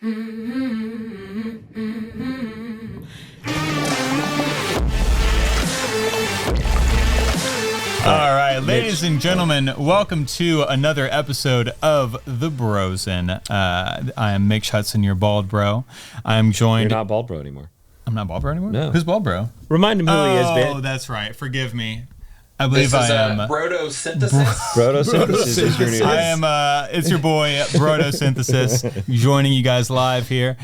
All right, ladies and gentlemen, welcome to another episode of The Brosen. I am Mitch Hudson, your bald bro. I'm joined... You're not bald bro anymore. I'm not bald bro anymore? No. Who's bald bro? Remind him who he is, man. Oh, that's right. Forgive me. I believe I am... Brotosynthesis. Brotosynthesis is your new I am, it's your boy, Brotosynthesis, joining you guys live here.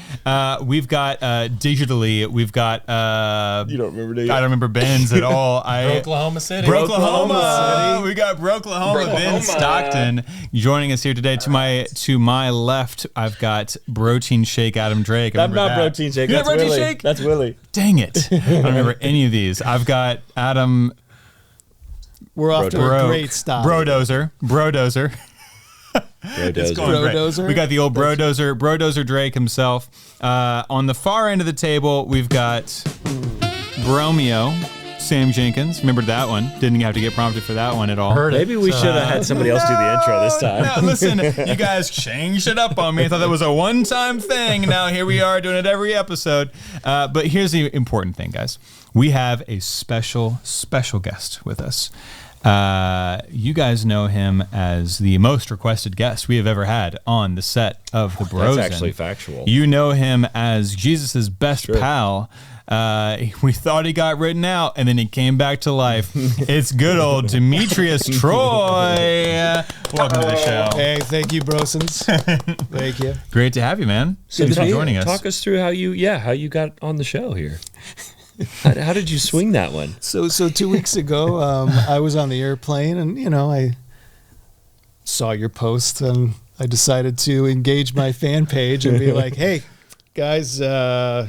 We've got, digitally, we've got... You don't remember, do you? I don't remember Ben's at all. Oklahoma City. Brooklahoma. We got Brooklahoma. Ben Stockton joining us here today. To my left, I've got Protein Shake Adam Drake. I'm not Protein Shake. You're That's not Protein Willie. Shake? That's Willie. Dang it. I don't remember any of these. I've got Adam... We're off to a great start. Brodozer. It's going Brodozer. great. We got the old Brodozer Drake himself. On the far end of the table, we've got Bromeo, Sam Jenkins. Remember that one? Didn't have to get prompted for that one at all. Maybe we should have had somebody else do the intro this time. No, listen, you guys changed it up on me. I thought that was a one-time thing. Now here we are doing it every episode. But here's the important thing, guys. We have a special guest with us. You guys know him as the most requested guest we have ever had on the set of The Brosen. That's actually factual. You know him as Jesus's best pal. We thought he got written out, and then he came back to life. It's good old Demetrios Troy. Welcome to the show. Hey, thank you, Brosens. Thank you. Great to have you, man. Thanks for joining us. Talk us through how you got on the show here. How did you swing that one? So 2 weeks ago, I was on the airplane, and I saw your post, and I decided to engage my fan page and be like, "Hey, guys, go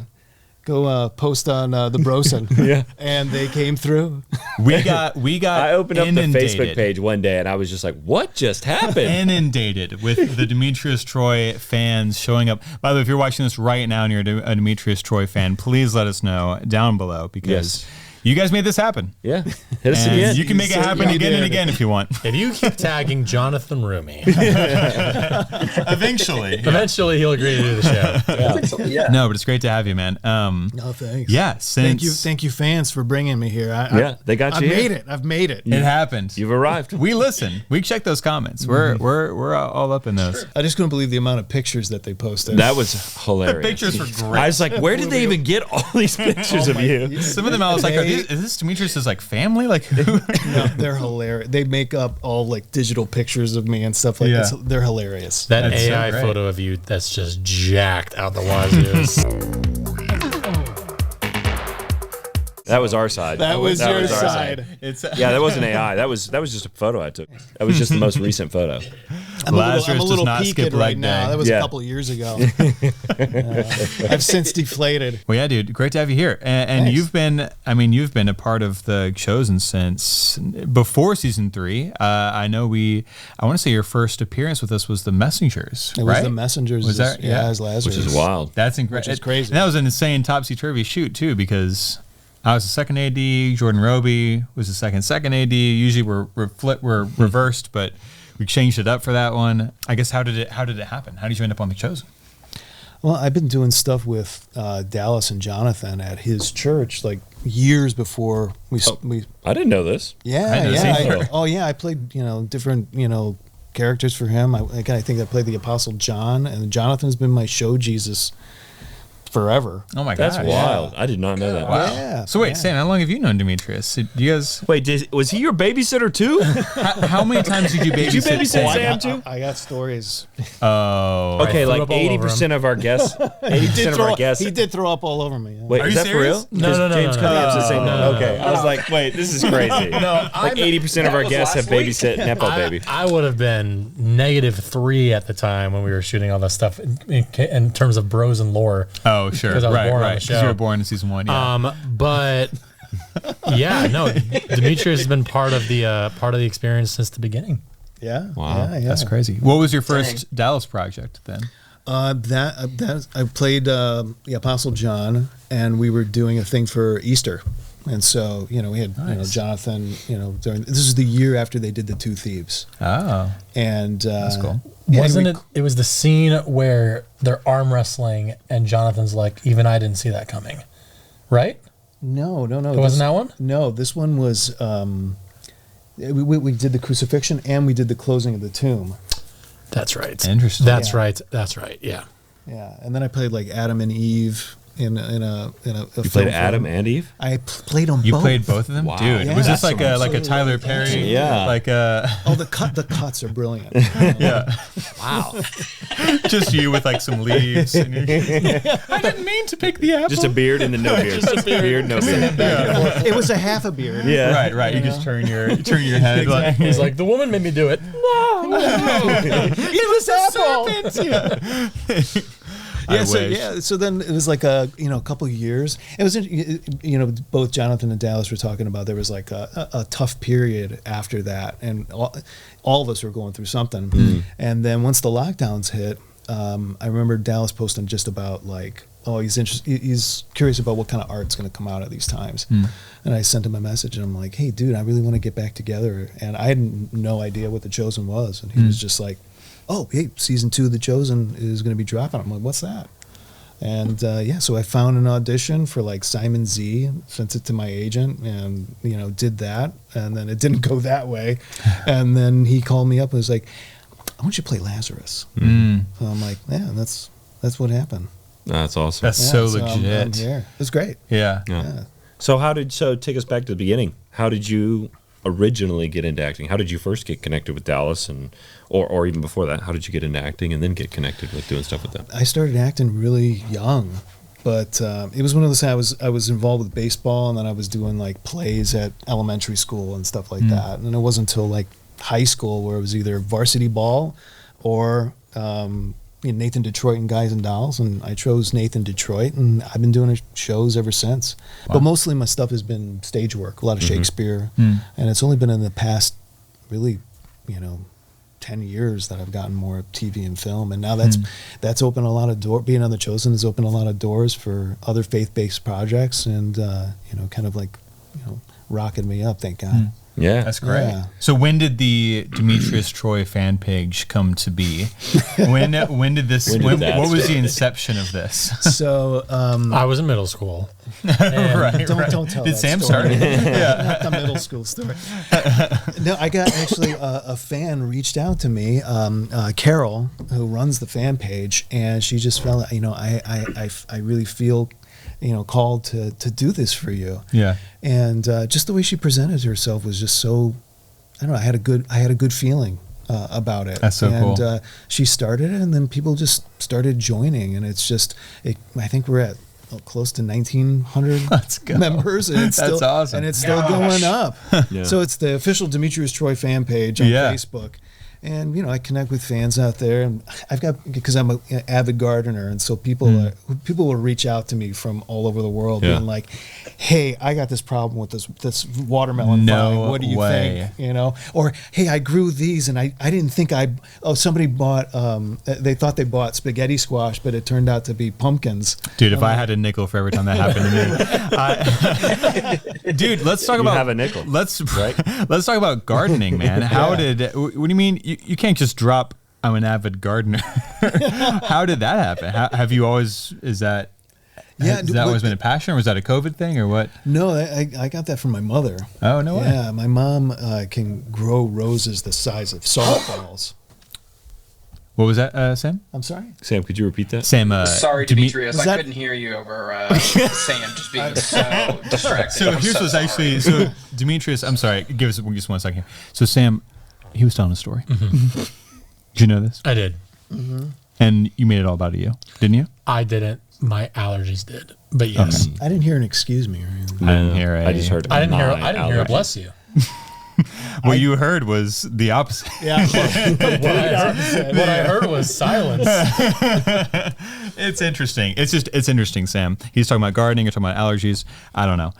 post on the Brosen." Yeah, and they came through. We got. I opened up the inundated. Facebook page one day, and I was just like, "What just happened?" Inundated with the Demetrios Troy fans showing up. By the way, if you're watching this right now and you're a Demetrios Troy fan, please let us know down below because you guys made this happen. Yeah, hit us And again. you can make it happen again and again if you want. If you keep tagging Jonathan Rumi, Eventually he'll agree to do the show. Yeah. No, but it's great to have you, man. No, thanks. Yeah, Thank you, fans, for bringing me here. They got you. I've made it. It happened. You've arrived. We listen. We check those comments. We're all up in those. I just couldn't believe the amount of pictures that they posted. That was hilarious. The pictures were great. I was like, where did they even get all these pictures of you? Some of them I was like, is this Demetrios' like family? Like who? No, they're hilarious. They make up all like digital pictures of me and stuff like this. They're hilarious. That That's so AI great. photo of you that's just jacked out the wazoos. That was our side. That was your our side. Yeah, that wasn't AI. That was just a photo I took. That was just the most recent photo. I'm Lazarus a does little not peaked skip right leg now. day. That was Yeah. a couple of years ago. I've since deflated. Well, yeah, dude, great to have you here. And Thanks. you've been a part of the Chosen since before season 3. I know I want to say your first appearance with us was the Messengers, It right? was the Messengers. Was that- yeah, yeah. as Lazarus. Which is wild. That's incredible. Which is crazy. And that was an insane topsy-turvy shoot, too, because I was the second AD, Jordan Roby was the second AD. Usually we're reversed, but we changed it up for that one. I guess how did it happen? How did you end up on the Chosen? Well, I've been doing stuff with Dallas and Jonathan at his church like years before we. I didn't know this. I know, I played different characters for him. I think I played the Apostle John, and Jonathan's been my show Jesus forever. Oh my God, That's wild. I did not know that. Wow. Yeah, So wait, yeah. Sam, how long have you known Demetrios? Do you guys? Wait, was he your babysitter too? How many times did you babysit? Did you babysit Sam? Sam too? I got stories. Oh, Okay, threw like up all over 80% of our guests. 80% of our guests. He did throw up all over me. Yeah. Wait, Are is you that serious? for real? No, no, James no, Cunningham no, said the same. no, Okay, I was like, wait, this is crazy. No, like 80% of our guests have babysat Nepo baby. I would have been -3 at the time when we were shooting all that stuff in terms of bros and lore. Oh, sure. 'Cause I was Right, born on right. the 'Cause show. you were born in season 1. Yeah. But yeah, no, Demetrios has been part of the experience since the beginning. Yeah. Wow, Yeah, yeah. That's crazy. What was your first Dallas project then? That I played the Apostle John, and we were doing a thing for Easter. And so, we had Jonathan, this is the year after they did The Two Thieves. Oh, And that's cool. Wasn't it? It was the scene where they're arm wrestling, and Jonathan's like, "Even I didn't see that coming," right? No. It wasn't that one? No, this one was. We did the crucifixion and we did the closing of the tomb. That's right. Interesting. That's Yeah. right. That's right. Yeah. Yeah, and then I played like Adam and Eve in a You played Adam and Eve? I played them. You both. played both of them, Wow. dude. Yeah. Was this like a Absolutely. Tyler Perry? Yeah. Like Oh, the cuts are brilliant. yeah. Wow. Just you with like some leaves. And I didn't mean to pick the apple. Just a beard and then no beard. Beard, no beard. Yeah. It was a half a beard. Yeah. Right. You just turn your head. Like, He's like, the woman made me do it. it was a serpent. Yeah. I wish. So then it was like a couple of years. It was both Jonathan and Dallas were talking about there was like a tough period after that, and all of us were going through something. And then once the lockdowns hit, I remember Dallas posting just about like, oh, he's curious about what kind of art's going to come out of these times. And I sent him a message, and I'm like, hey, dude, I really want to get back together. And I had no idea what The Chosen was, and he was just like, oh, hey, season 2 of The Chosen is going to be dropping. I'm like, what's that? And so I found an audition for like Simon Z, sent it to my agent, and did that, and then it didn't go that way, and then he called me up and was like, I want you to play Lazarus. So I'm like, yeah, that's what happened. That's awesome. That's so I'm legit. here. It was great. Yeah. Yeah. So take us back to the beginning. How did you originally get into acting? How did you first get connected with Dallas, or even before that? How did you get into acting and then get connected with doing stuff with them? I started acting really young, but it was one of those things. I was involved with baseball, and then I was doing like plays at elementary school and stuff like that. And it wasn't until like high school where it was either varsity ball or Nathan Detroit and Guys and Dolls, and I chose Nathan Detroit, and I've been doing shows ever since. Wow. But mostly my stuff has been stage work, a lot of Shakespeare, and it's only been in the past really 10 years that I've gotten more TV and film, and now that's opened a lot of doors. Being on The Chosen has opened a lot of doors for other faith-based projects, and kind of like rocking me up, thank God. Yeah, That's great. Yeah. So when did the Demetrios Troy fan page come to be? When did this? When did that what was start? the inception of this? So I was in middle school. right. Don't tell Did that Sam story. start? Not the middle school story. No, I got actually a fan reached out to me, Carol, who runs the fan page, and she just felt, I really feel, called to do this for you. Yeah. And just the way she presented herself was just so, I don't know, I had a good feeling about it. That's so and, cool. she started it, and then people just started joining, and it's just, I think we're at close to 1,900 Let's go. members, and it's That's still awesome. and it's still going up. Yeah. So it's the official Demetrios Troy fan page on Yeah. Facebook. And I connect with fans out there, and because I'm an avid gardener, and so people will reach out to me from all over the world, Yeah. being like, "Hey, I got this problem with this watermelon No vine. What do you way. think?" Or, "Hey, I grew these, and I didn't think somebody bought. They thought they bought spaghetti squash, but it turned out to be pumpkins." Dude, if I had a nickel for every time that happened to me, dude, let's talk about have a nickel. Let's talk about gardening, man. What do you mean? You can't just drop, I'm an avid gardener. How did that happen? Have you always, has that always been a passion, or was that a COVID thing, or what? No, I got that from my mother. Oh, no way. Yeah, my mom can grow roses the size of softballs. What was that, Sam? I'm sorry? Sam, could you repeat that? Sam, Sorry, Demetrios, is I that- couldn't hear you over Sam just being so distracted. So I'm here's so what's sorry. actually, so Demetrios, I'm sorry, give us just 1 second here. So Sam, he was telling a story. Did you know this? I did. And you made it all about you, didn't you? I didn't. My allergies did. But yes. I didn't hear an excuse me or anything. I didn't hear I just heard. I didn't hear my a allergies. bless you. What you heard was the opposite. Yeah. What I heard was silence. It's interesting. It's interesting, Sam. He's talking about gardening. You're talking about allergies. I don't know.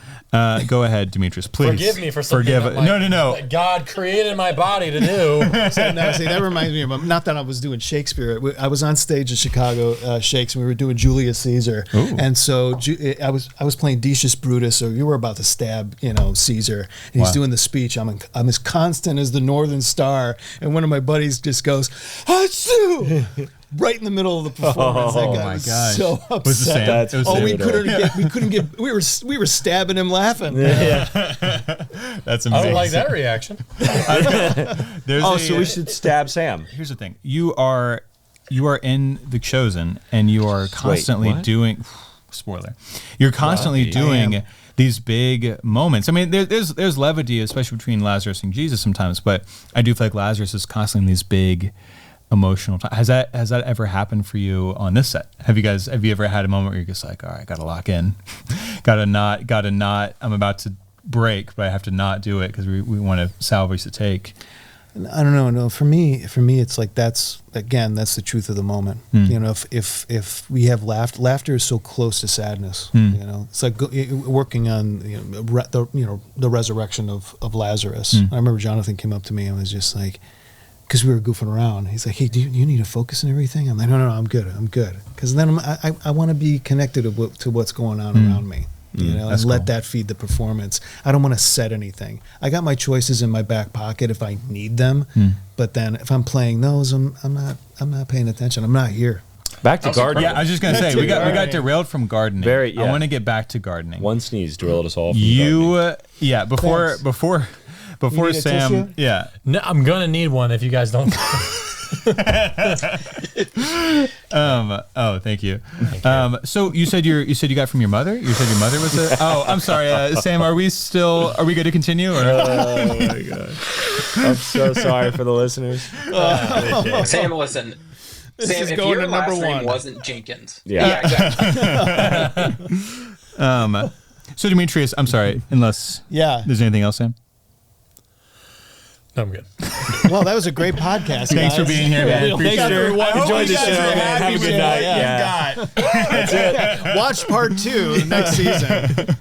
Go ahead, Demetrios, please. Forgive me for something that God created my body to do. See, that reminds me of, not that I was doing Shakespeare. I was on stage at Chicago Shakes, and we were doing Julius Caesar. Ooh. And so I was playing Decius Brutus, so you were about to stab, Caesar. And he's doing the speech. I'm as constant as the northern star. And one of my buddies just goes, Achoo! Right in the middle of the performance. That guy was so upset. Was it Sam? We were stabbing him laughing. Yeah. That's amazing. I don't like that reaction. So we should stab Sam. Here's the thing. You are in The Chosen, and you are constantly doing. Spoiler. You're constantly doing these big moments. I mean, there's levity, especially between Lazarus and Jesus sometimes, but I do feel like Lazarus is constantly in these big emotional time. Has that ever happened for you on this set? Have you ever had a moment where you're just like, all right, gotta lock in, gotta not, I'm about to break, but I have to not do it because we want to salvage the take? I don't know. No, for me, it's like that's the truth of the moment. If we have laughter is so close to sadness. It's like working on the resurrection of Lazarus. I remember Jonathan came up to me and was just like, because we were goofing around. He's like, hey, do you need to focus and everything? I'm like, no, I'm good. Because then I want to be connected to what's going on around me. And let that feed the performance. I don't want to set anything. I got my choices in my back pocket if I need them, but then if I'm playing those, I'm not paying attention. I'm not here. Back to gardening. Yeah, I was just gonna say we got derailed from gardening. I want to get back to gardening. One sneeze derailed us all. Before Sam, tissue? yeah. No, I'm gonna need one if you guys don't. Thank you. So you said you got from your mother? You said your mother was a. Oh, I'm sorry, Sam. Are we good to continue? Or? Oh my god! I'm so sorry for the listeners. Sam, listen. Sam, is if going your to number last name one. wasn't Jenkins. Yeah. Exactly. So Demetrios, I'm sorry, unless there's anything else, Sam. No, I'm good. Well, that was a great podcast. Thanks for being here, man. Appreciate it. Enjoy the show, man. Have a good night. Yeah. That's it. Watch part 2 next season.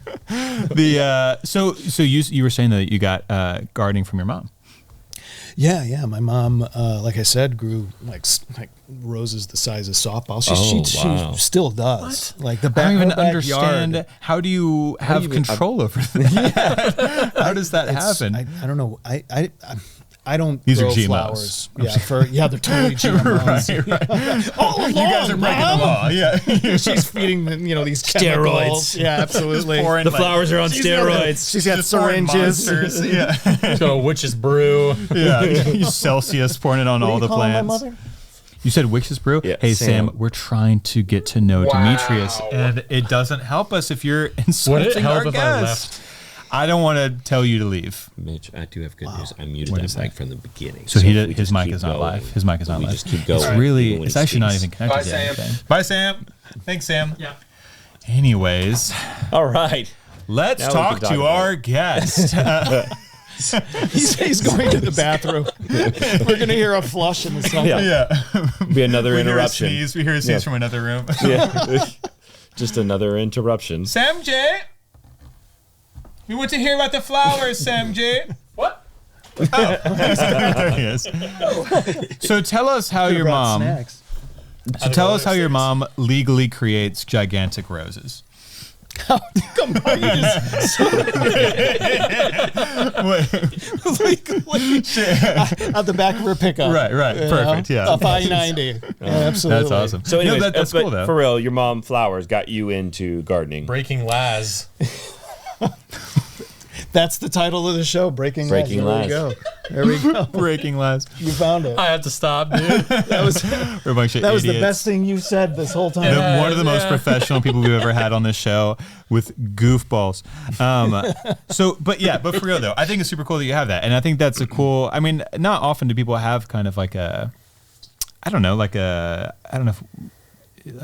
So you were saying that you got gardening from your mom. Yeah. My mom, like I said, grew like roses the size of softballs. She still does. Like the back. I don't even backyard. understand. How do you have control over that? How does that happen? I don't know. I don't These grow are GMOs. flowers. They're totally GMOs. Right. All along, You guys are breaking the law. Yeah. She's feeding these Steroids. chemicals. Yeah, absolutely. The flowers are on steroids. She's got syringes. Yeah. She's got a witch's brew. Yeah. Celsius pouring it on all the plants. My mother? You said witch's brew? Yeah, hey, Sam. We're trying to get to know Demetrios, and it doesn't help us if you're insulting Would it help our if I guest. I don't want to tell you to leave. Mitch, I do have good news. I muted that mic from the beginning. So if we his just mic keep is not going, live. His mic is not we live. just keep going. It's actually not even connected Bye, to Sam. anything. Bye, Sam. Thanks, Sam. Yeah. Anyways, All right. let's Now we talk can talk to about our guest. He's going to the bathroom. We're going to hear a flush in the sun. Yeah. Be another interruption. We hear a sneeze from another room. Yeah. Just another interruption. Sam J. We want to hear about the flowers, Sam J. What? There he is. So tell us how your mom. Snacks. So tell us how your mom legally creates gigantic roses. Come on, you just out the back of her pickup. Right. Perfect. Yeah. Up I-90. Yeah, absolutely. That's awesome. So anyways, that's cool though. For real, your mom flowers got you into gardening. Breaking Laz. That's the title of the show, Breaking Breaking Laz. There we go. Breaking Laz. You found it. I have to stop, dude. That was We're a bunch of that was the idiots. best thing you said this whole time. One of the most professional people we've ever had on this show with goofballs. But for real though, I think it's super cool that you have that. And I think that's a cool, I mean, not often do people have kind of like a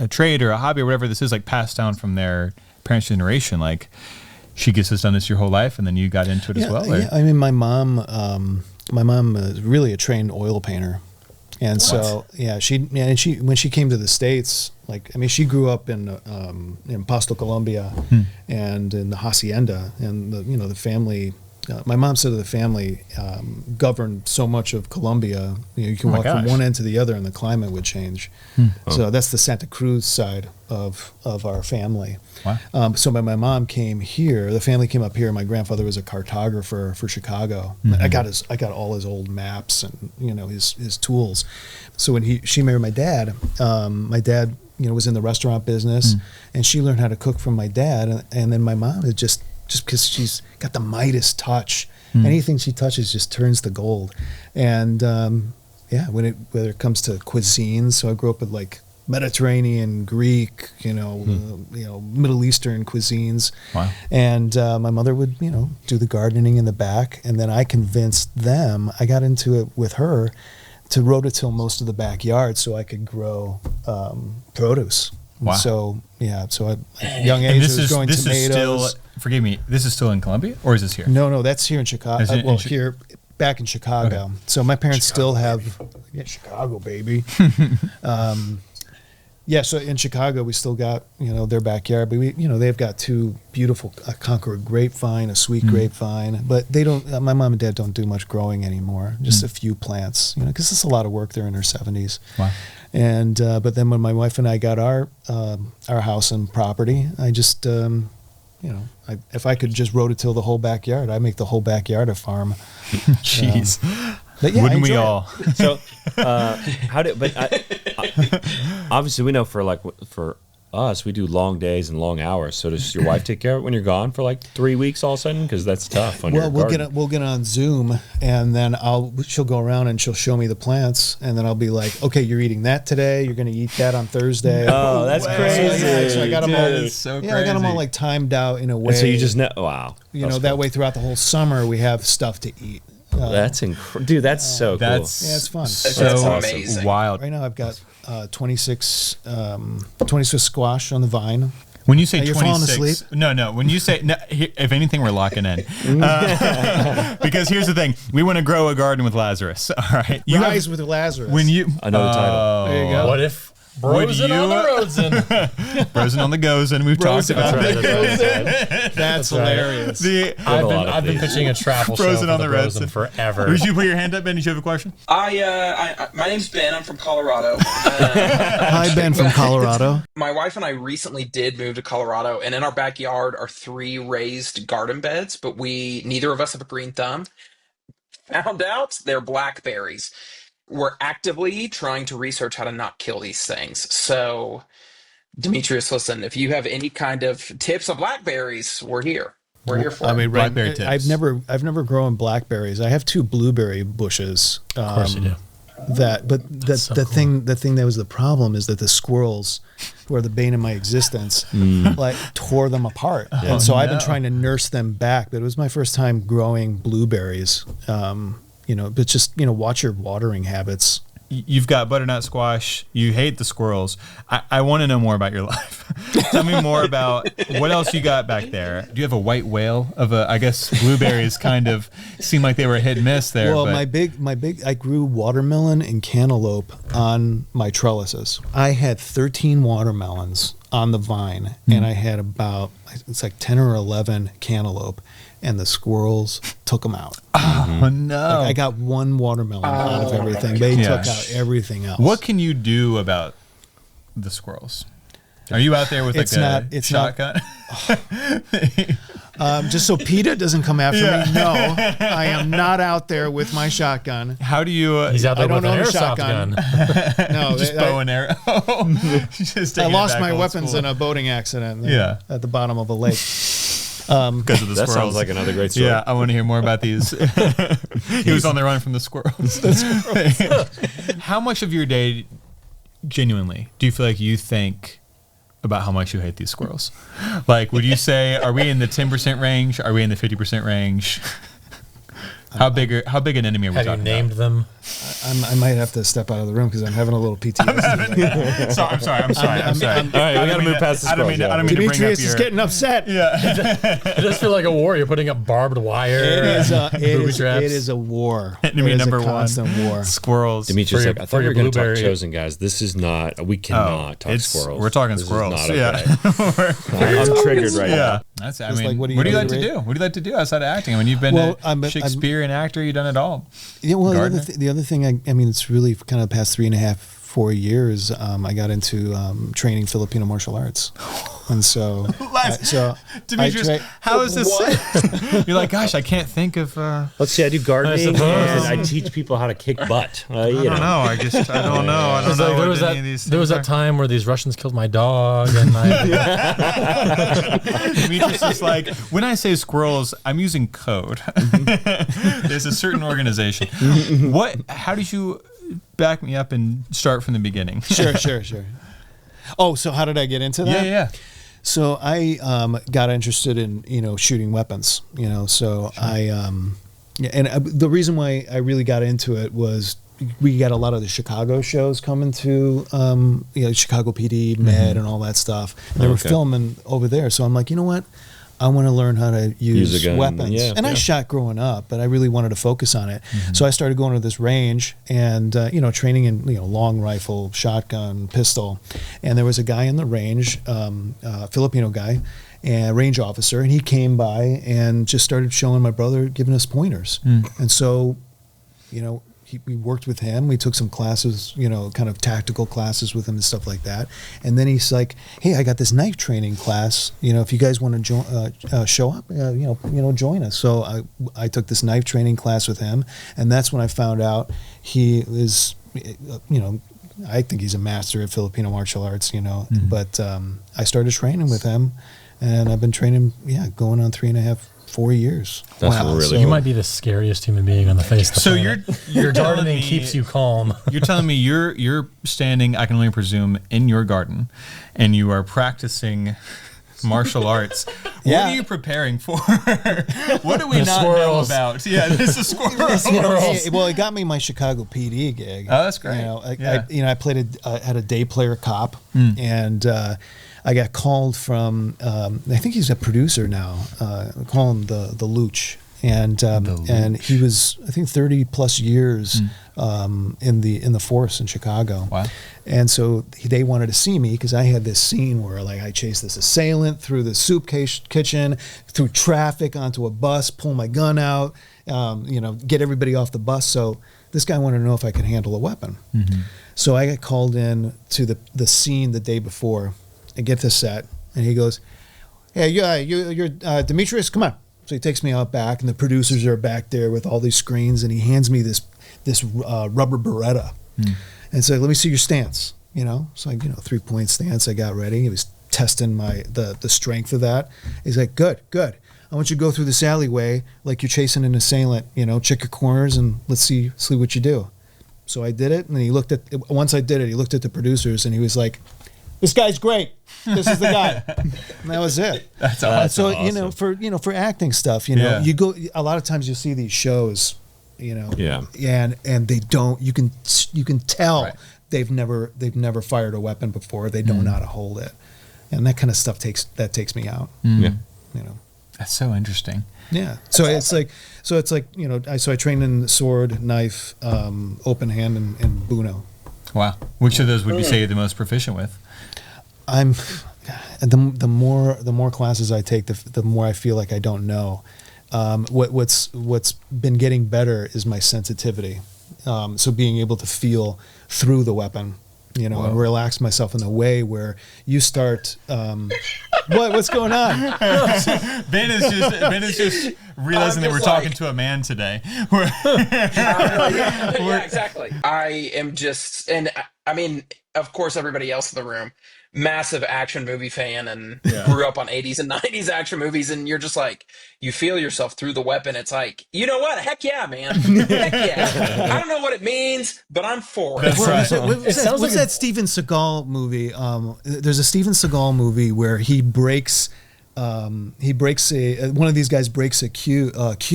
trade or a hobby or whatever this is, like passed down from their parents' generation. Like she just has done this your whole life, and then you got into it as well? Or? Yeah, I mean, my mom is really a trained oil painter. And so, she when she came to the States, she grew up in Pasto, Colombia, and in the hacienda, and the family. My mom said that the family governed so much of Colombia. You can walk from one end to the other, and the climate would change. So that's the Santa Cruz side of our family. Wow. So when my mom came here, the family came up here. My grandfather was a cartographer for Chicago. I got all his old maps and his tools. So when she married my dad was in the restaurant business, and she learned how to cook from my dad. And then my mom is just because she's got the Midas touch, anything she touches just turns to gold. And whether it comes to cuisines, so I grew up with Mediterranean, Greek, Middle Eastern cuisines. Wow. And my mother would, do the gardening in the back. And then I convinced them, I got into it with her, to rototill most of the backyard so I could grow produce. Wow. So, at a young age, I was growing tomatoes. Is still, forgive me, this is still in Colombia, or is this here? No, that's here in Chicago. Here, back in Chicago. Okay. So my parents still have... Yeah, Chicago, baby. So in Chicago, we still got, their backyard. But they've got two beautiful, a Concord grapevine, a sweet grapevine. But they don't, my mom and dad don't do much growing anymore. Just a few plants, because it's a lot of work. They're in their 70s. Wow. And, but then when my wife and I got our house and property, I just, if I could just rototill the whole backyard, I'd make the whole backyard a farm. Jeez. But yeah, wouldn't we all? So, obviously we know for us, we do long days and long hours. So does your wife take care of it when you're gone for 3 weeks all of a sudden? Because that's tough. We'll get on Zoom, and then she'll go around and she'll show me the plants, and then I'll be like, okay, you're eating that today. You're going to eat that on Thursday. Oh, that's crazy. So I got them all. So I got them all timed out in a way. And so you just know. Wow. That way throughout the whole summer we have stuff to eat. That's incredible, dude. That's so cool. It's fun. That's amazing. Wild. Right now I've got 26 squash on the vine. When you say you're 26, falling asleep? No. When you say, if anything, we're locking in. Because here's the thing: we want to grow a garden with Lazarus. All right, Rise with Lazarus. When you another title. There you go. What if Brosen on the Rosen? Brosen on the Gosen. We've talked about it. That's hilarious. I've been pitching a travel show Brosen for on the the Brosen Rosen forever. Would you put your hand up, Ben? Did you have a question? My name's Ben. I'm from Colorado. Hi, Ben from Colorado. My wife and I recently did move to Colorado, and in our backyard are 3 raised garden beds, but neither of us have a green thumb. Found out they're blackberries. We're actively trying to research how to not kill these things. So, Demetrios, listen, if you have any kind of tips on blackberries, we're here. We're here for it. Blackberry tips. I've never grown blackberries. I have 2 blueberry bushes. Of course you do. The thing that was the problem is that the squirrels, who are the bane of my existence, tore them apart. And so I've been trying to nurse them back. But it was my first time growing blueberries. But just, watch your watering habits. You've got butternut squash. You hate the squirrels. I want to know more about your life. Tell me more about what else you got back there. Do you have a white whale I guess blueberries kind of seem like they were hit and miss there. Well, I grew watermelon and cantaloupe on my trellises. I had 13 watermelons on the vine, and I had it's 10 or 11 cantaloupe. And the squirrels took them out. Oh, no. I got 1 watermelon out of everything. They took out everything else. What can you do about the squirrels? Are you out there with a shotgun? Just so PETA doesn't come after me. No, I am not out there with my shotgun. How do you... He's out there with an airsoft gun. No, just bow and arrow. I lost my weapons in a boating accident at the bottom of a lake. Because of the squirrels. That sounds like another great story. Yeah, I want to hear more about these. He was on the run from the squirrels. How much of your day, genuinely, do you feel like you think about how much you hate these squirrels? Would you say, are we in the 10% range? Are we in the 50% range? How big an enemy are we Have you talking named them? I might have to step out of the room because I'm having a little PTSD. right now. So, I'm sorry. All right, we got to move past the I don't squirrels. mean to bring up Demetrios is your... getting upset. It does feel like a war. You're putting up barbed wire. It is a war. Enemy It is number a one. constant war. Squirrels. Demetrius, For your- like, I for thought we your were going to talk blueberry. Chosen, guys. This is not. We cannot talk squirrels. We're talking This is squirrels. not okay. Yeah. I'm triggered right Yeah. now. That's, I Just mean, like, what do what you do you like to rate? do? What do you like to do outside of acting? I mean, you've been Well, a Shakespearean actor. You've done it all. Yeah, well, Gardner? the other thing, I mean, it's really kind of the past 3.5, 4 years. I got into training Filipino martial arts, and so Demetrius, how is this? You're like, gosh, I can't think of. Let's see. I do gardening, suppose. and I teach people how to kick butt. I don't know. I don't know. I don't It's know. like, what there was any of these that things are. time where these Russians killed my dog, and Demetrius is like, when I say squirrels, I'm using code. There's a certain organization. How did you back me up and start from the beginning? Sure. Oh, so how did I get into that? Yeah. So I got interested in shooting weapons. So the reason why I really got into it was we got a lot of the Chicago shows coming to Chicago PD, Med, and all that stuff. And they were filming over there. So I'm like, you know what? I want to learn how to use a gun. weapons. Yeah, and I shot growing up, but I really wanted to focus on it. So I started going to this range and, training in, long rifle, shotgun, pistol. And there was a guy in the range, Filipino guy, and range officer, and he came by and just started showing my brother, giving us pointers. And so, we worked with him. We took some classes, kind of tactical classes with him and stuff like that. And then he's like, "Hey, I got this knife training class. If you guys want to show up, join us." So I took this knife training class with him, and that's when I found out he is, I think he's a master at Filipino martial arts. But I started training with him, and I've been training, going on 3.5, 4 years. That's really so you might be the scariest human being on the face of the So planet. you're telling gardening me- keeps you calm. You're telling me you're standing, I can only presume, in your garden, and you are practicing martial arts. Yeah. What are you preparing for? What do we not know squirrels. about? Yeah, this is squirrels. Well, it got me my Chicago PD gig. Oh, that's great. I played had a day player cop, and I got called from. I think he's a producer now. Call him the Looch, and he was, I think, 30 plus years in the force in Chicago. Wow. And so they wanted to see me because I had this scene where I chased this assailant through the soup kitchen, through traffic onto a bus, pull my gun out, get everybody off the bus. So this guy wanted to know if I could handle a weapon. So I got called in to the scene the day before. I get to set, and he goes, "Hey, you're Demetrius, come on." So he takes me out back, and the producers are back there with all these screens, and he hands me this rubber Beretta. And so, let me see your stance, So 3-point stance, I got ready. He was testing the strength of that. He's like, good. I want you to go through this alleyway like you're chasing an assailant, check your corners, and let's see what you do. So I did it, and once I did it, he looked at the producers, and he was like, "This guy's great. This is the guy." And that was it. That's awesome. So for acting stuff, you go a lot of times you'll see these shows, and they don't. You can tell Right. they've never fired a weapon before. They don't know how to hold it, and that kind of stuff takes me out. Yeah. That's so interesting. Yeah. So it's like I train in sword, knife, open hand, and buno. Wow. Which of those would you say you're the most proficient with? I'm the more classes I take, the more I feel like I don't know. What's been getting better is my sensitivity. So being able to feel through the weapon, and relax myself in a way where you start. What's going on? Ben is just realizing that we're talking to a man today. Yeah, exactly. I am just, and I mean, of course, everybody else in the room, massive action movie fan, and grew up on 80s and 90s action movies, and you're just like, you feel yourself through the weapon. It's like, you know what? Heck yeah, man. Heck yeah. I don't know what it means, but I'm for it. That's right. What's that Steven Seagal movie? There's a Steven Seagal movie where he breaks he breaks one of these guys breaks a queue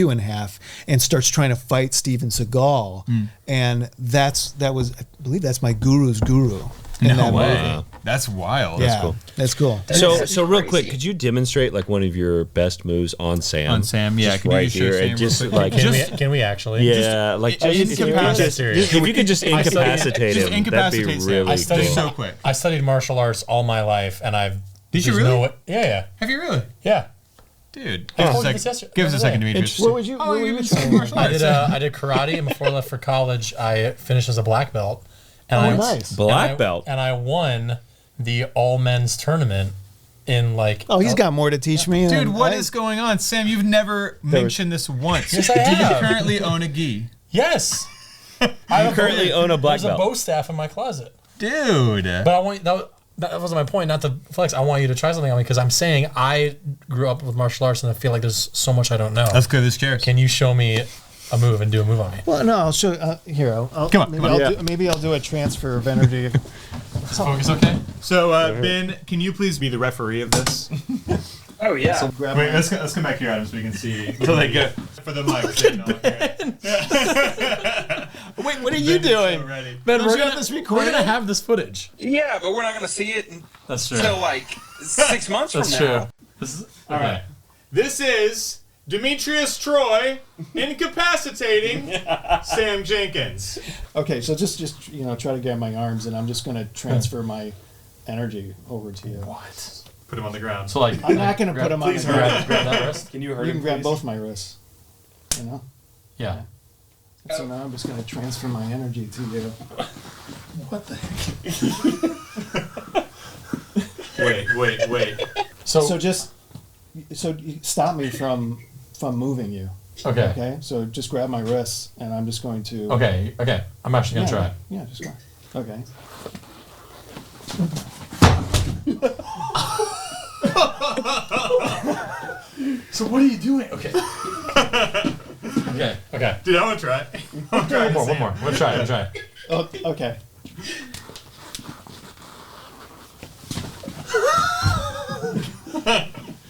in half and starts trying to fight Steven Seagal, and I believe that's my guru's guru. In that movie. That's wild. Yeah, That's cool. That's cool. So real quick, could you demonstrate like one of your best moves on Sam? On Sam, yeah. Just Can right you show here, Sam and just real quick? like Can we actually? yeah, like if you could just incapacitate just him, incapacitate that'd be Sam. really I studied cool. so quick. I studied martial arts all my life, and I've. Did you there's really? No way, yeah. Have you really? Yeah. Dude, I told you this yesterday. give us a second, Demetrios. What would you? Oh, what were you've you been saying? studying martial arts. I did karate, and before I left for college, I finished as a black belt. And Nice. Black belt. And I won the all men's tournament in like. Oh, he's got more to teach me. Dude, what is going on? Sam, you've never mentioned this once. Yes, I Do you have. currently own a gi? Yes. I currently own a black There's belt. a bow staff in my closet. Dude. But I want that wasn't my point, not to flex. I want you to try something on me because I'm saying I grew up with martial arts and I feel like there's so much I don't know. Let's go to this chair. Can you show me a move and do a move on me? Well, no, I'll show. Here, Come on, maybe come on. Maybe I'll do a transfer of energy. Focus, okay? So, Ben, can you please be the referee of this? Oh yeah. So grab Wait, my- let's come back here, Adam, so we can see. So they get for the mics. Wait, what are you doing? Ready. Ben, Don't we're you have gonna, this we're recorded? gonna have this footage. Yeah, but we're not gonna see it That's true. until like 6 months from That's now. true. This is All right. This is Demetrios Troy incapacitating Sam Jenkins. Okay, so just try to grab my arms, and I'm just going to transfer my energy over to you. What? Put him on the ground. So like I'm not going to put him on the Please ground. grab that wrist. Can you hurt You him? can grab please? both my wrists. You know. Yeah. So now I'm just going to transfer my energy to you. What the heck? Wait. So you stop me from moving you. Okay. Okay. So just grab my wrists, and I'm just going to. Okay. I'm actually gonna try. Yeah, just go. Okay. So what are you doing? Okay. Okay. Dude, I want to try it. One more. We'll try. Oh, okay.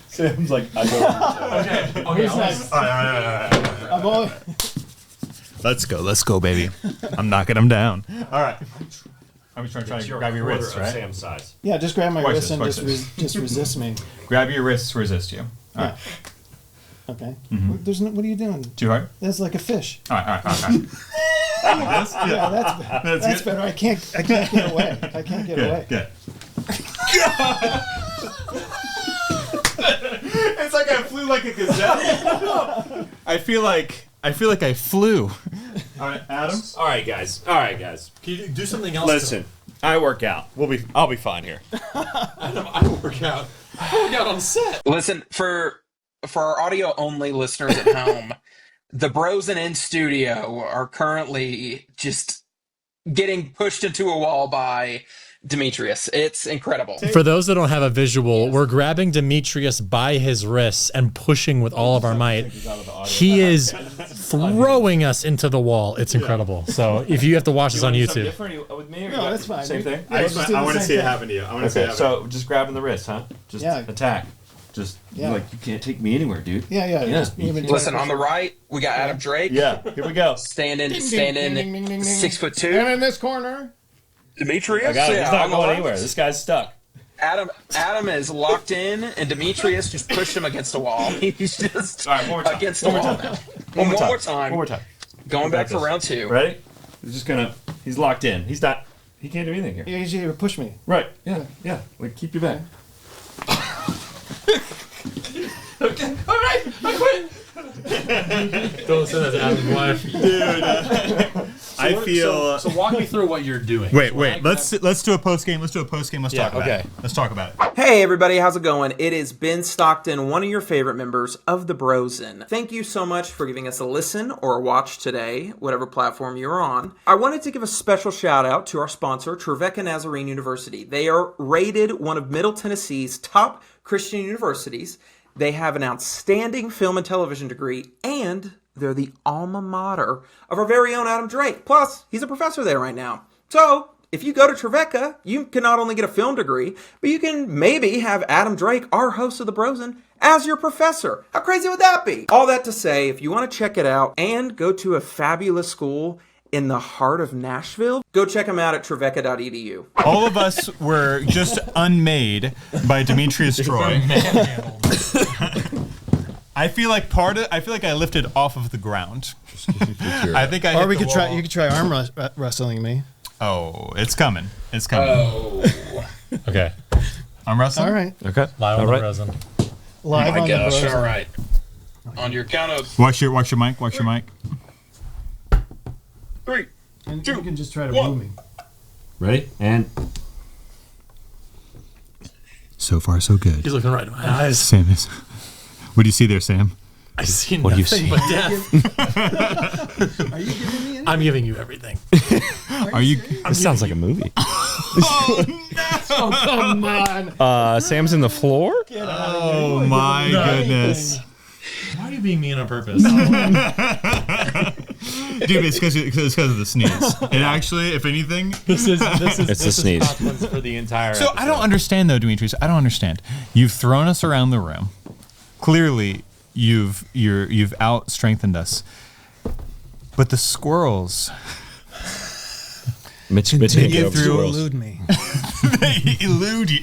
Sam's like, I don't. Okay. Here's nice. All right. I'm all, Let's go, baby. I'm knocking him down. All right. I'm trying to grab your wrists, right? Sam's size. yeah, just grab my Watch wrists this, and watch just resist me. Grab your wrists, resist you. All right. Okay. Mm-hmm. There's no. What are you doing? Too hard? That's like a fish. All right. Yeah, that's good. better. I can't get away. I can't get away. Good. It's like I flew like a gazelle. I feel like I flew. All right, Adam. All right, guys. Can you do something else? Listen, I work out. I'll be fine here. I work out. I work out on set. Listen, for our audio only listeners at home, the Brosen in studio are currently just getting pushed into a wall by Demetrios. It's incredible. For those that don't have a visual, we're grabbing Demetrios by his wrists and pushing with all of our might. He is throwing us into the wall. It's incredible. So if you have to watch this on YouTube. With me, No, that's fine. Same thing. Yeah, just do the same thing. happen to you. I want Okay, so just grabbing the wrist, huh? Just Yeah. attack. Just Yeah. like you can't take me anywhere, dude. Yeah. Just even Listen, on the right, we got Adam Drake. Yeah, here we go. Standing ding, ding, ding, ding. 6'2". And in this corner. Demetrios. I got it. Yeah, He's not on the going left. anywhere. This guy's stuck. Adam is locked in, and Demetrios just pushed him against a wall. He's just All right, one more time. against the wall now. One more time. One more time. Going back for this. round 2. Ready? He's locked in. He can't do anything here. Yeah, you push me. Right. Yeah. Like keep your back. Okay. All right. I quit. Don't say that to Adam's wife. Dude, I feel. So walk me through what you're doing. Wait. Let's do a post game. Let's talk about okay. it. Let's talk about it. Hey everybody, how's it going? It is Ben Stockton, one of your favorite members of the Brosen. Thank you so much for giving us a listen or a watch today, whatever platform you're on. I wanted to give a special shout out to our sponsor, Trevecca Nazarene University. They are rated one of Middle Tennessee's top Christian universities. They have an outstanding film and television degree, and they're the alma mater of our very own Adam Drake. Plus, he's a professor there right now. So, If you go to Trevecca, you can not only get a film degree, but you can maybe have Adam Drake, our host of The Brosen, as your professor. How crazy would that be? All that to say, if you want to check it out and go to a fabulous school in the heart of Nashville, go check them out at trevecca.edu. All of us were just unmade by Demetrios Troy. I feel like I lifted off of the ground. I think I. Or hit we the could try. wall. You could try arm wrestling me. Oh, it's coming. It's coming. Oh. Okay. I'm wrestling. All right. Okay. Live on the Brosen. Live My on the gosh. Brosen. All right. On your count of Watch your mic. Watch your mic. 3. And you can just try to one. move me. Ready? And So far, so good. He's looking right in my eyes. Sam is. What do you see there, Sam? I see What do you nothing see? but death. Are you giving me any? I'm giving you everything. Are you? this sounds like a movie. Oh, come on. Sam's in the floor. Oh my goodness, Why are you being mean on purpose? dude! It's because of the sneeze. And actually, if anything, This is It's the sneeze. consequence for the entire so I don't understand though, Demetrios. I don't understand. You've thrown us around the room. Clearly, you've out strengthened us. But the squirrels, Mitch can't Continue get over through- to squirrels. elude me. they elude you.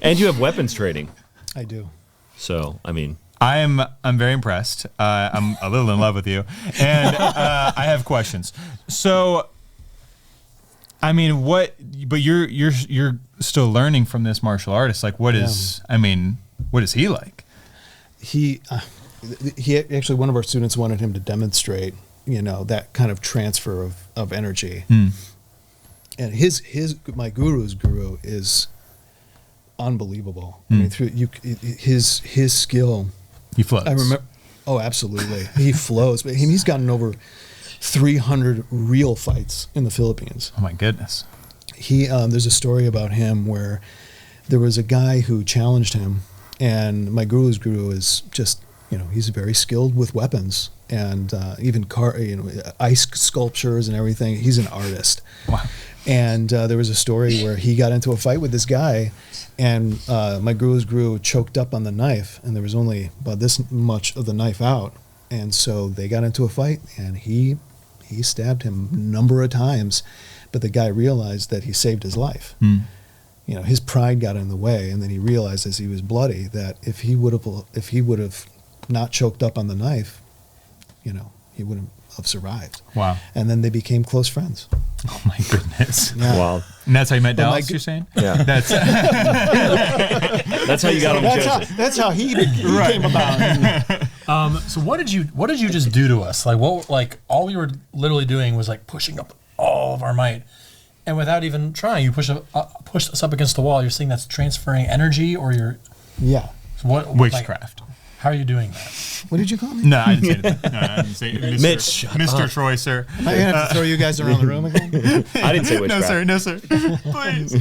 And you have weapons trading. I do. So, I mean, I'm very impressed. I'm a little in love with you, and I have questions. So, I mean, what? But you're still learning from this martial artist. Like, what is? I mean, what is he like? He actually, one of our students wanted him to demonstrate, that kind of transfer of energy. And my guru's guru is unbelievable. I mean, through his skill. He floats. I remember. Oh, absolutely. He flows. But he's gotten over 300 real fights in the Philippines. Oh my goodness. There's a story about him where there was a guy who challenged him, and my guru's guru is just, he's very skilled with weapons and even ice sculptures and everything. He's an artist. Wow. And there was a story where he got into a fight with this guy, and my guru's guru choked up on the knife, and there was only about this much of the knife out. And so they got into a fight, and he stabbed him a number of times, but the guy realized that he saved his life. His pride got in the way, and then he realized as he was bloody that if he would have not choked up on the knife, he wouldn't have survived. Wow. And then they became close friends. Oh my goodness. Yeah. wow. And that's how you met But my Dallas. gu- You're saying? Yeah. That's That's how you got him chosen. That's how he came about. So what did you just do to us? All we were literally doing was pushing up all of our might, and without even trying, you pushed us up against the wall. You're saying that's transferring energy, or you're Yeah. what? witchcraft. How are you doing that? What did you call me? No, I didn't say anything. No, I didn't say Mr. Mitch, shut Mr. Troy, sir. Am I gonna have to throw you guys around the room again? I didn't say No, witchcraft. sir. No, sir. Please.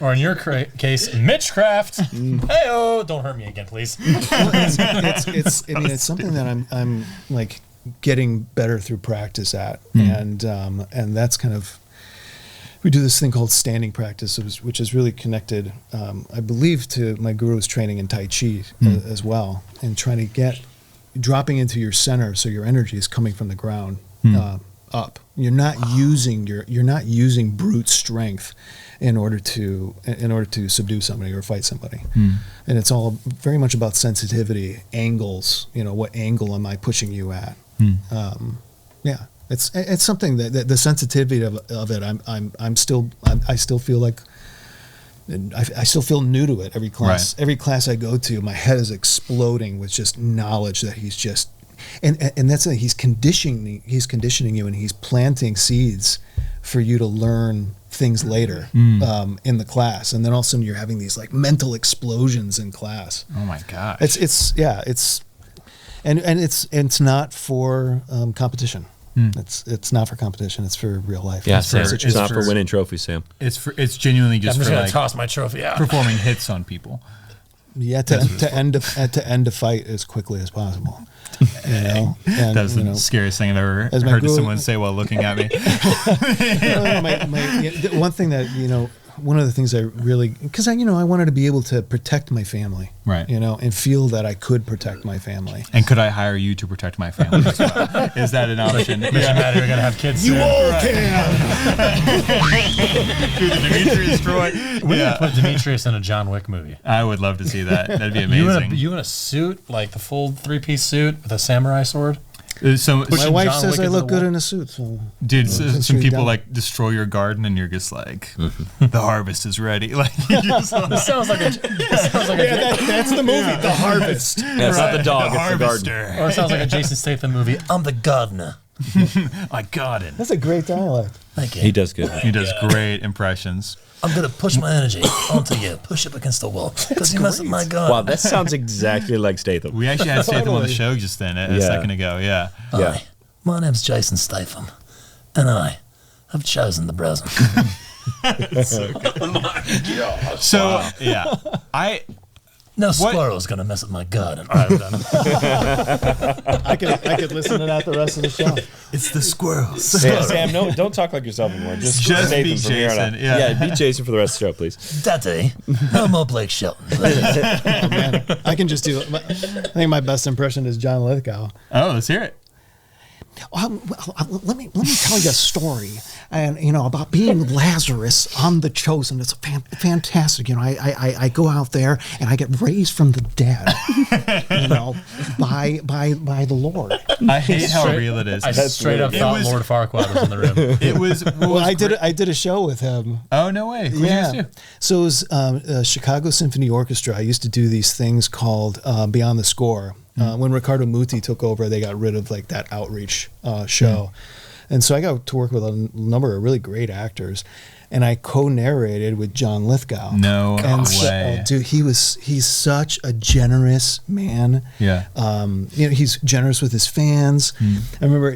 Or in your case, Mitchcraft. Hey-oh, don't hurt me again, please. It's something that I'm like getting better through practice at, and that's kind of, we do this thing called standing practice, which is really connected, I believe, to my guru's training in Tai Chi as well, and trying to dropping into your center so your energy is coming from the ground up. You're not using brute strength in order to subdue somebody or fight somebody. And it's all very much about sensitivity, angles. What angle am I pushing you at? Yeah. It's something that the sensitivity of it. I still feel like I still feel new to it. Every class, Right. every class I go to, my head is exploding with just knowledge that he's just, and that's it. He's conditioning you, and he's planting seeds for you to learn things later in the class, and then all of a sudden you're having these mental explosions in class. Oh my gosh. It's not for competition. It's not for competition. It's for real life. Yeah, It's for Sam. situations. It's not for winning trophies, Sam. It's genuinely just I'm just for gonna toss my trophy out. performing hits on people. Yeah, to end a fight as quickly as possible. You know, and, That was the scariest thing I've ever as my heard guru- someone say while looking at me. One thing that one of the things I really, because I wanted to be able to protect my family, Right. and feel that I could protect my famey. And could I hire you to protect my family as well? Is that an option? Mitch and Maddie are gonna have kids soon. Dude, the Demetrios Troy. We need to put Demetrius in a John Wick movie. I would love to see that. That'd be amazing. You in a suit, like the full 3-piece suit with a samurai sword? So, My wife John says Wick I into look the good wall. in a suit. So dude, some you people down. like destroy your garden, and you're just like, the harvest is ready. Like, you just This sounds like a. that's the movie, The Harvest. That's not the dog, it's the garden. harvester. Or it sounds like a Jason Statham movie. I'm the gardener. My garden. That's a great dialect. Thank you. He does good. He does great impressions. I'm gonna push my energy onto you. Push up against the wall. Because you mess with my garden. Wow, that sounds exactly like Statham. We actually had Statham on the show just then, a second ago. Yeah. Yeah. Hi, my name's Jason Statham, and I have chosen the Brosen. So yeah, No squirrel's gonna mess with my garden. All right, we're done. I could listen to that the rest of the show. it's the squirrels. Sam, no, don't talk like yourself anymore. Just Statham be from here on Jason. out. Yeah. Be Jason for the rest of the show, please. Daddy, no more Blake Shelton, please. Oh, man, I can just do. I think my best impression is John Lithgow. Oh, let's hear it. Let me tell you a story, and about being Lazarus on the Chosen. It's fantastic. I go out there and I get raised from the dead. By the Lord. I hate how real it is. I straight up thought Lord Farquaad was in the room. It was. Well, I did a show with him. Oh no way! What'd you guys do? So it was Chicago Symphony Orchestra. I used to do these things called Beyond the Score. When Ricardo Muti took over, they got rid of like that outreach show. And so I got to work with a number of really great actors. And I co-narrated with John Lithgow. No So, way. dude, he's such a generous man. Yeah. He's generous with his fans. I remember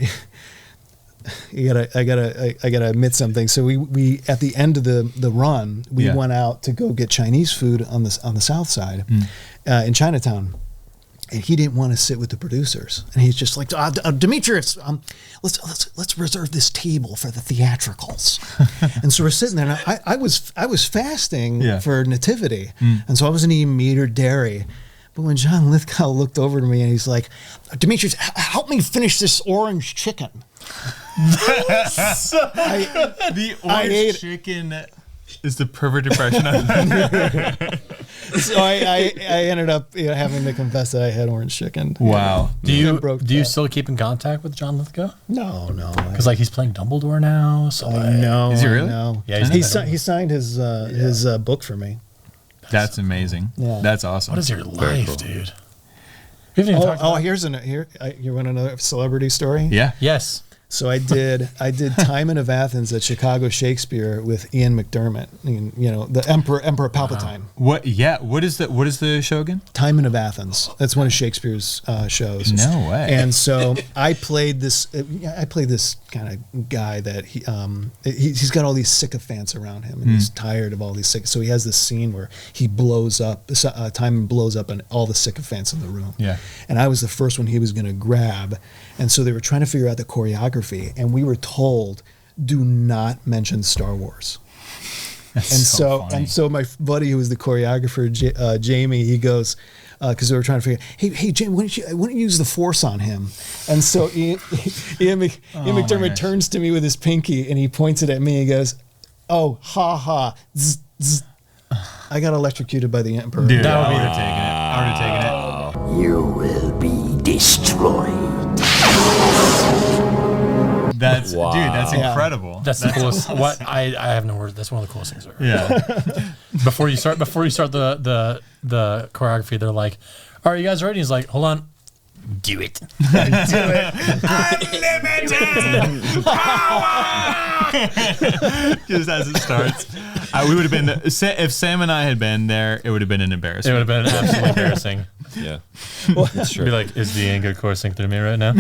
I gotta admit something. So we at the end of the run, we went out to go get Chinese food on the south side in Chinatown. And he didn't want to sit with the producers, and he's just like, Demetrius, let's reserve this table for the theatricals. And so we're sitting there, and I was fasting for nativity, and so I wasn't eating meat or dairy. But when John Lithgow looked over to me and he's like, Demetrius, help me finish this orange chicken. The orange chicken is the perfect impression of that. So I ended up having to confess that I had orange chicken. Wow. Do you still keep in contact with John Lithgow? No. Because he's playing Dumbledore now. So No. Is he really? No. Yeah, He signed his book for me. That's amazing. Yeah. That's awesome. what is your life, dude? We haven't even talked about You want another celebrity story? Yeah. Yes. So I did Timon of Athens at Chicago Shakespeare with Ian McDermott, the Emperor Palpatine. What? Yeah. What is the show again? Timon of Athens. That's one of Shakespeare's shows. No way. And so I played this kind of guy that he's got all these sycophants around him, and he's tired of all these So he has this scene where he blows up. Timon blows up on all the sycophants in the room. Yeah. And I was the first one he was going to grab, and so they were trying to figure out the choreography. And we were told, do not mention Star Wars. That's So my buddy who was the choreographer, Jamie, he goes, because they were trying to figure, hey Jamie, why don't you use the Force on him? And so Ian McDermott turns to me with his pinky and he points it at me and goes, oh, ha ha, zzz, zzz. I got electrocuted by the Emperor. Dude, I would have taken it. I would have taken it. You will be destroyed. That's incredible. That's the coolest. What I have no words. That's one of the coolest things ever. Yeah. Before you start the choreography, they're like, "All right, you guys ready?" He's like, "Hold on, do it." Unlimited power. Just as it starts, we would have been. If Sam and I had been there, it would have been an It embarrassment. would have been absolutely embarrassing. Yeah. That's true. Be like, is the good coursing through me right now?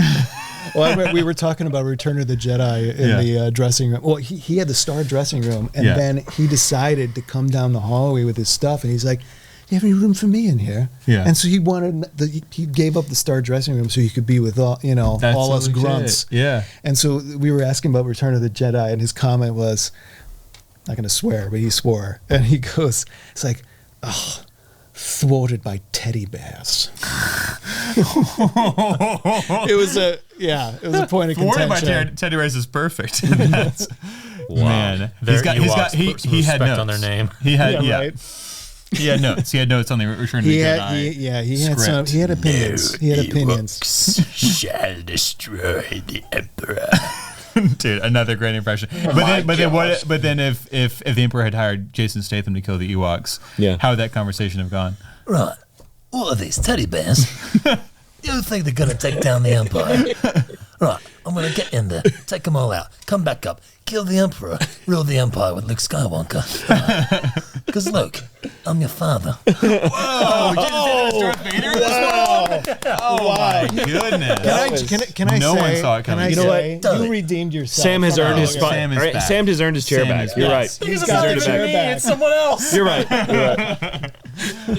Well, we were talking about Return of the Jedi in the dressing room. Well, he had the star dressing room, and then he decided to come down the hallway with his stuff, and he's like, you have any room for me in here? Yeah. And so he he gave up the star dressing room so he could be with all, That's all so us legit. grunts. Yeah. And so we were asking about Return of the Jedi, and his comment was, not going to swear, but he swore. And he goes, it's like, oh, thwarted by teddy bears. It was a point of Thwarted by contention. Teddy Bears is perfect. That's, Man, he had notes on their name. He had right. He had notes. He had notes on the Return of the Jedi. He had opinions. He had opinions. Shall destroy the Emperor. Dude, another great impression. But then if the Emperor had hired Jason Statham to kill the Ewoks, how would that conversation have gone? Right. All of these teddy bears. You think they're going to take down the Empire? Right. I'm going to get in there, take them all out, come back up, kill the Emperor, rule the Empire with Luke Skywalker. Because Luke, I'm your father. Whoa! Darth Vader in this world? Oh my goodness! Can I no say? one saw it coming. Can I You know say? what? You redeemed yourself. Sam has earned his spot. Sam is back. Sam has earned his chair Sam back. is You're back. right. He's got earned his it chair back. back. It's someone else. You're right.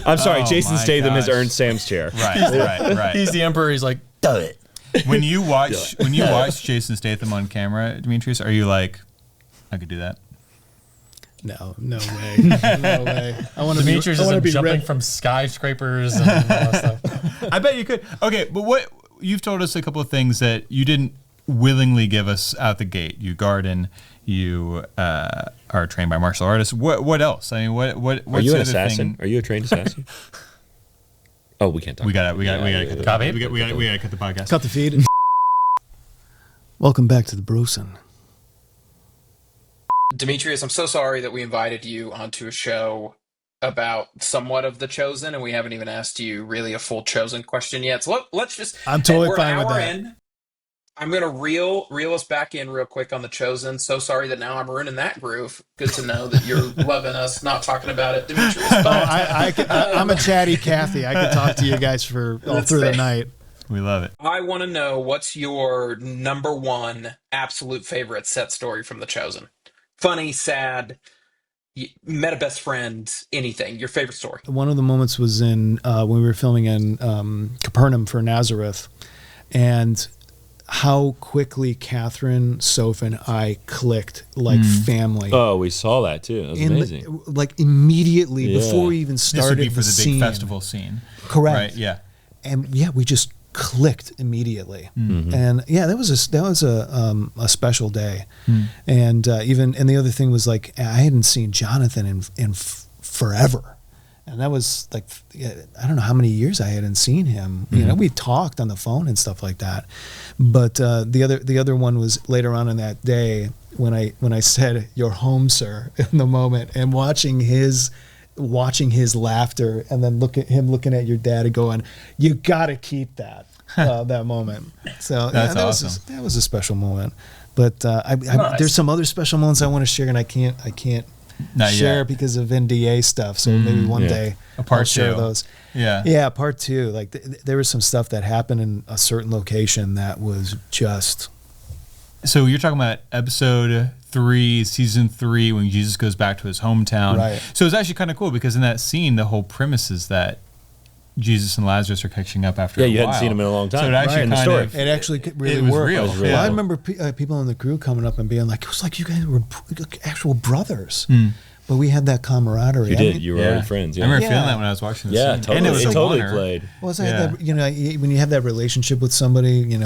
I'm sorry. Oh Jason my Statham has gosh. earned Sam's chair. Right. He's the Emperor. He's like, Do it. When you watch Jason Statham on camera, Demetrios, are you like, I could do that? No way. No way. I want to Demetrius I wanna is be jumping red. from skyscrapers and all that stuff. I bet you could. Okay, but what you've told us a couple of things that you didn't willingly give us out the gate. You garden. You are trained by martial artists. What else? I mean, what? Are you the an other assassin? thing? Are you a trained assassin? Oh, we can't talk. We gotta cut the Copy. we gotta cut the podcast. Cut the feed. Welcome back to the Brosen. Demetrius, I'm so sorry that we invited you onto a show about somewhat of the Chosen, and we haven't even asked you really a full Chosen question yet. So let's just. I'm totally we're fine an with hour that. in. I'm gonna reel us back in real quick on the Chosen. So sorry that now I'm ruining that groove. Good to know that you're loving us not talking about it, Demetrius. I'm a chatty Kathy. I could talk to you guys for all through the night. We love it. I want to know what's your number one absolute favorite set story from the Chosen. Funny, sad, you met a best friend, anything. Your favorite story. One of the moments was in when we were filming in Capernaum for Nazareth, and how quickly Catherine, Soph, and I clicked like family. Oh, we saw that too. That was amazing. Like immediately Yeah. before we even This started would be for the scene. big festival scene. Correct. Right. Yeah. And yeah, we just clicked immediately. And yeah, that was a special day. And and the other thing was like I hadn't seen Jonathan in forever. And that was like, I don't know how many years I hadn't seen him. You know, we talked on the phone and stuff like that. But the other one was later on in that day when I said, "You're home, sir," in the moment, and watching his laughter, and then looking at your dad and going, "You got to keep that." That moment. So That's that awesome. that was a special moment. But there's some other special moments I want to share, and I can't Not share yet. because of NDA stuff. So maybe one Yeah. day A part I'll share two. those. Yeah. Yeah, part two. Like there was some stuff that happened in a certain location that was just. So you're talking about episode 3, season 3, when Jesus goes back to his hometown. Right. So it's actually kind of cool because in that scene, the whole premise is that Jesus and Lazarus are catching up after a you while. hadn't seen him in a long time. So it actually Right, in the kind story. of, It actually really it was worked. real. It was real. Well, I Yeah. remember people in the crew coming up and being like, "It was like you guys were actual brothers." But we had that camaraderie. You I did. mean, You were already friends. I Yeah. remember Yeah. feeling that when I was watching the Yeah, scene. totally. And it was It a totally wonder. played. Well, I Yeah. had that, when you have that relationship with somebody, you're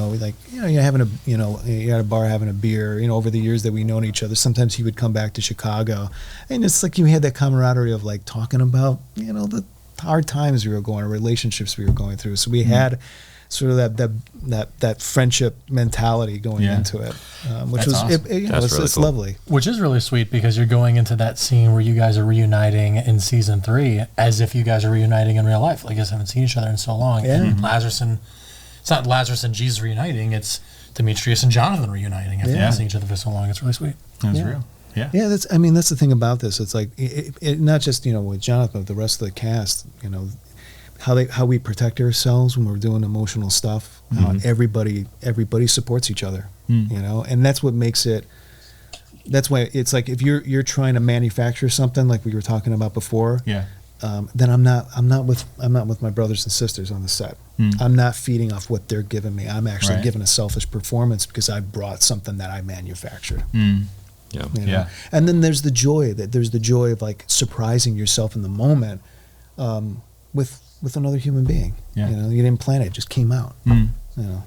having you're at a bar having a beer, over the years that we known each other. Sometimes he would come back to Chicago, and it's like you had that camaraderie of like talking about, the hard times we were going, or relationships we were going through. So we had sort of that friendship mentality going Yeah. into it, which That's was awesome. That's really it's cool. lovely. Which is really sweet because you're going into that scene where you guys are reuniting in season 3 as if you guys are reuniting in real life. Like you guys haven't seen each other in so long. Yeah. And it's not Lazarus and Jesus reuniting, it's Demetrius and Jonathan reuniting after Yeah. not seeing each other for so long. It's really sweet. It was Yeah. real. Yeah. Yeah, that's the thing about this. It's like it not just with Jonathan, but the rest of the cast. How we protect ourselves when we're doing emotional stuff. How everybody supports each other. And that's what makes it. That's why it's like if you're trying to manufacture something like we were talking about before. Yeah. then I'm not with my brothers and sisters on the set. I'm not feeding off what they're giving me. I'm actually giving a selfish performance because I brought something that I manufactured. Yeah. You know? And then there's the joy of like surprising yourself in the moment with another human being. Yeah. You know, you didn't plan it; it just came out. You know,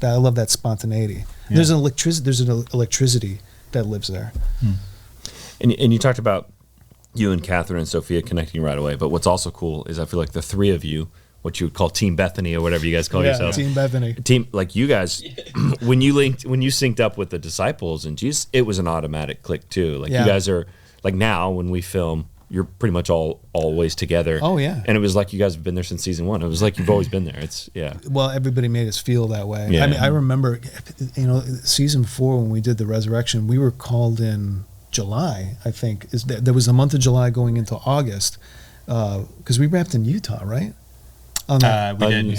I love that spontaneity. Yeah. There's an electricity that lives there. And you talked about you and Catherine and Sophia connecting right away. But what's also cool is I feel like the three of you, what you would call Team Bethany or whatever you guys call yourselves. Team Bethany. Team, like you guys, when you synced up with the disciples and Jesus, it was an automatic click too. Like you guys are like now when we film, you're pretty much always together. Oh yeah. And it was like you guys have been there since season 1. It was like you've always been there. It's Well, everybody made us feel that way. Yeah. I mean, I remember, season 4 when we did the resurrection, we were called in July. I think there was a month of July going into August because we wrapped in Utah, right? We did.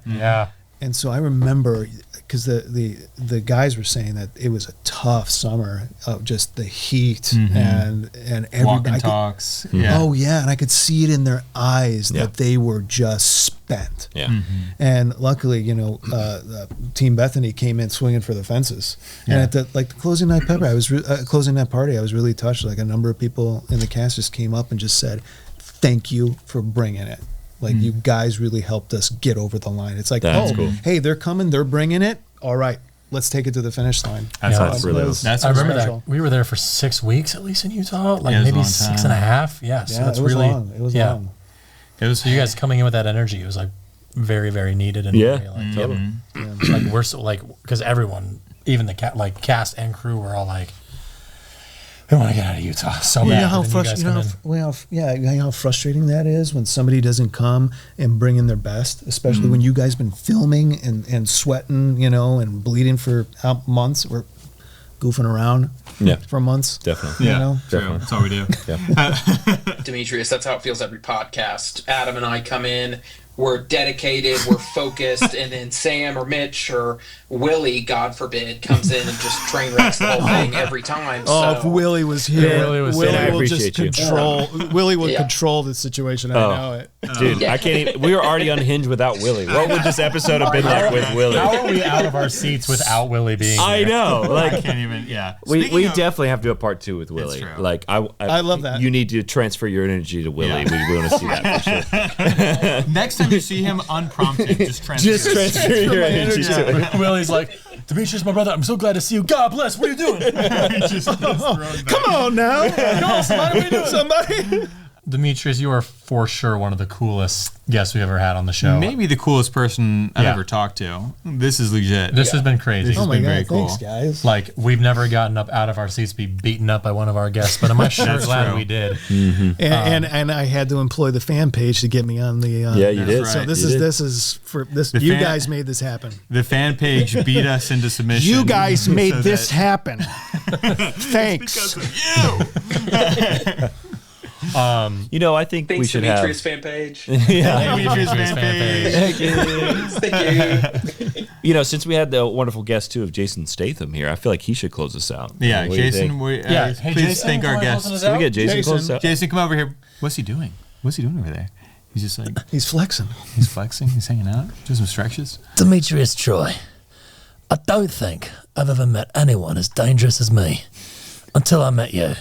Yeah. And so I remember because the guys were saying that it was a tough summer of just the heat and everybody. Walking talks. Oh yeah, and I could see it in their eyes that they were just spent. Yeah. And luckily, Team Bethany came in swinging for the fences. And at the closing night pepper, closing night party, I was really touched. Like a number of people in the cast just came up and just said, "Thank you for bringing it. Like you guys really helped us get over the line." It's like, That's cool. Hey, they're coming, they're bringing it. All right, let's take it to the finish line. That's really cool. I remember that we were there for 6 weeks at least in Utah, like it was maybe a long 6.5. Yeah, so that's it was really long. It was long. It was you guys coming in with that energy. It was like very, very needed. And very, like, totally. Like we're so like because everyone, even the cast and crew, were all like, we want to get out of Utah so bad. You know how frustrating that is when somebody doesn't come and bring in their best, especially when you guys been filming and sweating, and bleeding for months or goofing around for months. Definitely. Yeah. Definitely. That's all we do. Demetrios, that's how it feels every podcast. Adam and I come in, we're dedicated, we're focused, and then Sam or Mitch or Willie, God forbid, comes in and just train wrecks the whole thing every time. If Willie was here, Willie was Willie here. will just control. Willie will Yeah. control the situation. I know it. Dude, I can't even, we were already unhinged without Willie. What would this episode have been like with Willie? How are we out of our seats without Willie being I here? know. I Like can't even. Yeah. we Speaking of- definitely have to do a part 2 with Willie. true. Like I love that. You need to transfer your energy to Willie. Yeah. We want to see that for sure. Next time you see him unprompted, just transfer. Just transfer your energy to it. Willie's like, Demetrios, my brother, I'm so glad to see you. God bless. What are you doing? Come on now, Come on, somebody, what are you doing? somebody. Demetrios, you are for sure one of the coolest guests we've ever had on the show. Maybe the coolest person I've Yeah. ever talked to. This is legit. This has been crazy. This has Oh my been god, very cool. thanks guys. Like, we've never gotten up out of our seats to be beaten up by one of our guests, but I'm sure That's glad true. we did. And I had to employ the fan page to get me on the. Yeah, you did. So right. this You did. is for this. The You fan- guys made this happen. The fan page beat us into submission. You guys made so this that- happen. Thanks. Because of you. I think we Thanks, should Demetrios have. fan page. Demetrios fan page. Thank you. Since we had the wonderful guest too of Jason Statham here, I feel like he should close us out. Yeah, What do you Jason. think? Hey, Please Jason, thank our come on, guests. closing us Can we out? get Jason close us out? Jason, come over here. What's he doing? What's he doing over there? He's just like He's flexing. he's flexing. He's hanging out, doing some stretches. Demetrios Troy, I don't think I've ever met anyone as dangerous as me until I met you.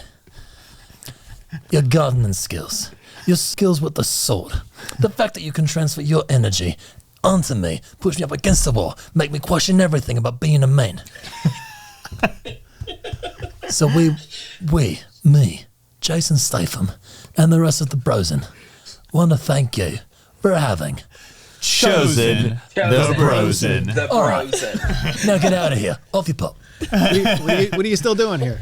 Your gardening skills, your skills with the sword, the fact that you can transfer your energy onto me, push me up against the wall, make me question everything about being a man. So me, Jason Statham, and the rest of the Brosen want to thank you for having. Chosen the Brosen. The All right. Brosen. Now get out of here. Off you pop. What are you still doing here?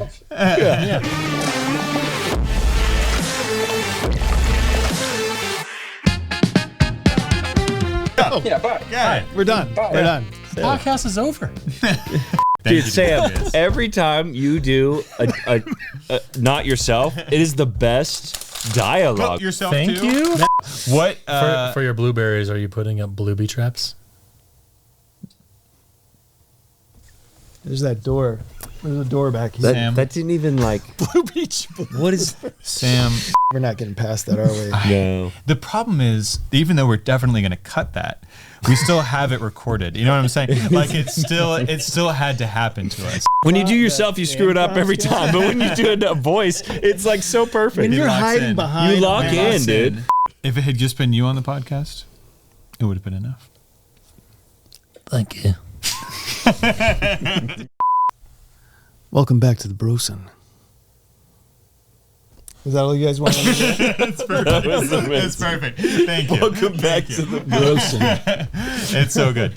Yeah, bye. Yeah. We're done. We're done. The podcast is over. Dude, Sam, every time you do a not yourself, it is the best dialogue. Yourself Thank too? you. What? For your blueberries, are you putting up bluebee traps? There's that door. There's a door back here. That didn't even like. Blue Beach. What is Sam? We're not getting past that, are we? no? The problem is, even though we're definitely going to cut that, we still have it recorded. You know what I'm saying? Like it still had to happen to us. When you do yourself, you screw it up every time. But when you do a voice, it's like so perfect. When you're locks hiding in. behind. You lock in, dude. If it had just been you on the podcast, it would have been enough. Thank you. Welcome back to the Brosen. Is that all you guys want to do? It's perfect. It's perfect. Thank you. Welcome back to the Brosen. It's so good.